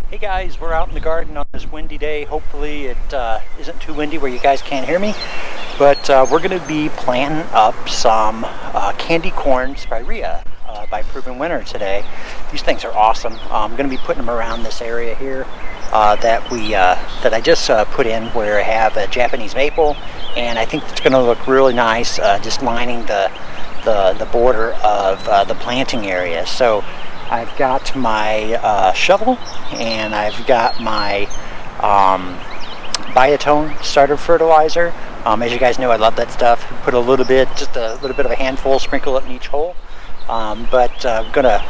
Hey guys, we're out in the garden on this windy day. Hopefully it isn't too windy where you guys can't hear me. But we're going to be planting up some Candy Corn Spirea by Proven Winner today. These things are awesome. I'm going to be putting them around this area here that I just put in, where I have a Japanese maple, and I think it's going to look really nice just lining the border of the planting area. So I've got my shovel, and I've got my Biotone starter fertilizer. As you guys know, I love that stuff. Put a little bit, just a little bit of a handful, sprinkle it in each hole. But I'm gonna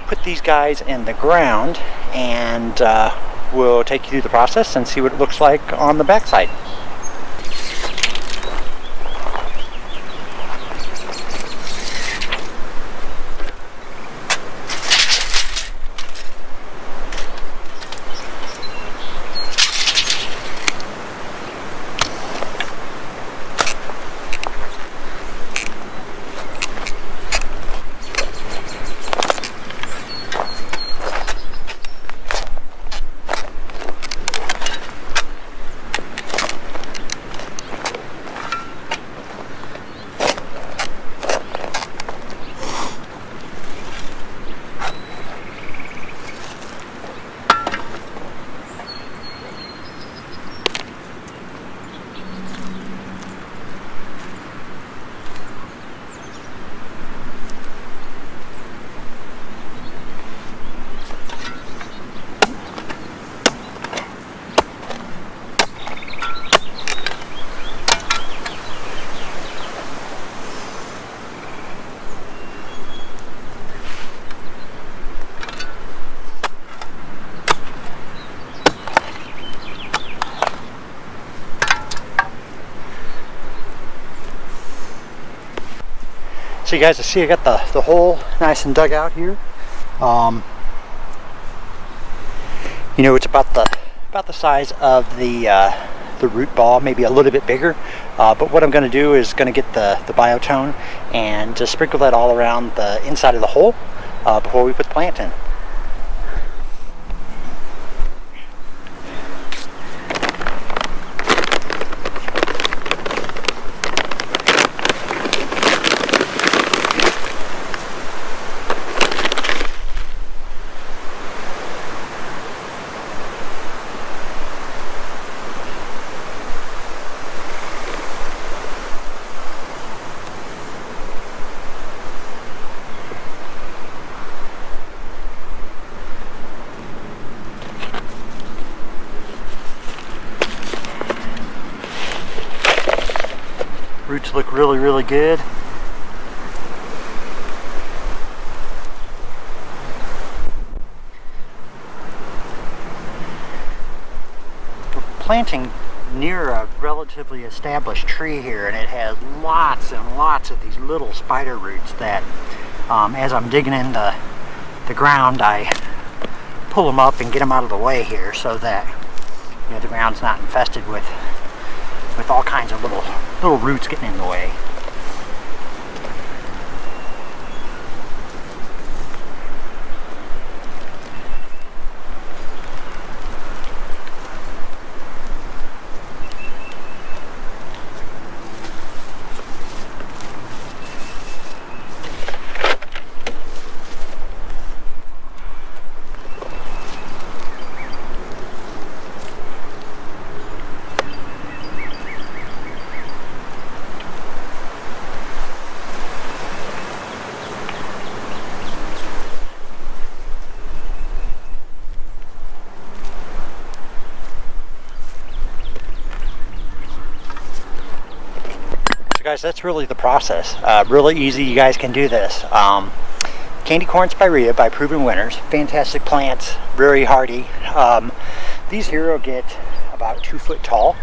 put these guys in the ground, and we'll take you through the process and see what it looks like on the backside. So you guys, I got the hole nice and dug out here. You know, it's about the size of the root ball, maybe a little bit bigger. But what I'm going to do is going to get the Biotone and just sprinkle that all around the inside of the hole before we put the plant in. Roots look really, really good. We're planting near a relatively established tree here, and it has lots and lots of these little spider roots that, as I'm digging in the ground, I pull them up and get them out of the way here so that, you know, the ground's not infested with all kinds of little roots getting in the way. Guys, that's really the process. Really easy. You guys can do this. Candy Corn Spirea by Proven Winners. Fantastic plants, very hardy. These here will get about 2 foot tall,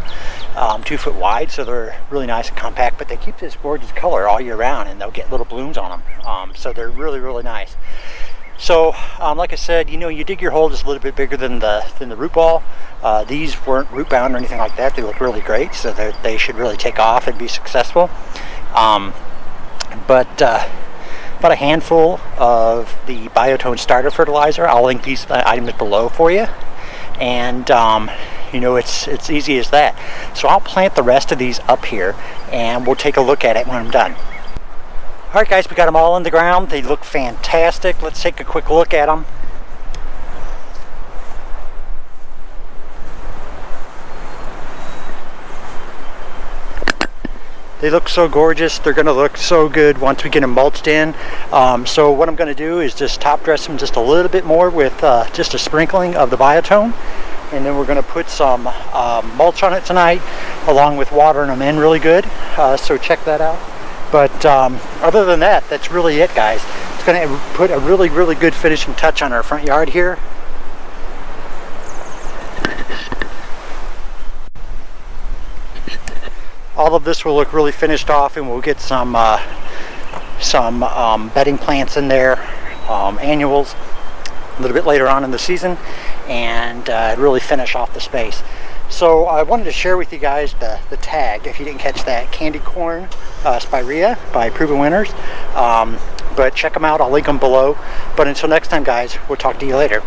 2 foot wide, so they're really nice and compact, but they keep this gorgeous color all year round, and they'll get little blooms on them. So they're really, really nice. So, like I said, you know, you dig your hole just a little bit bigger than the root ball. These weren't root bound or anything like that. They look really great, so they should really take off and be successful. But about a handful of the Biotone starter fertilizer. I'll link these items below for you. And you know, it's easy as that. So I'll plant the rest of these up here and we'll take a look at it when I'm done. Alright guys, we got them all in the ground. They look fantastic. Let's take a quick look at them. They look so gorgeous. They're going to look so good once we get them mulched in. So what I'm going to do is just top dress them just a little bit more with just a sprinkling of the Biotone. And then we're going to put some mulch on it tonight, along with watering them in really good. So check that out. But other than that, that's really it, guys. It's going to put a really, really good finishing touch on our front yard here. All of this will look really finished off, and we'll get some bedding plants in there, annuals, a little bit later on in the season, and really finish off the space. So I wanted to share with you guys the tag, if you didn't catch that, Candy Corn Spirea by Proven Winners. But check them out, I'll link them below. But until next time, guys, we'll talk to you later.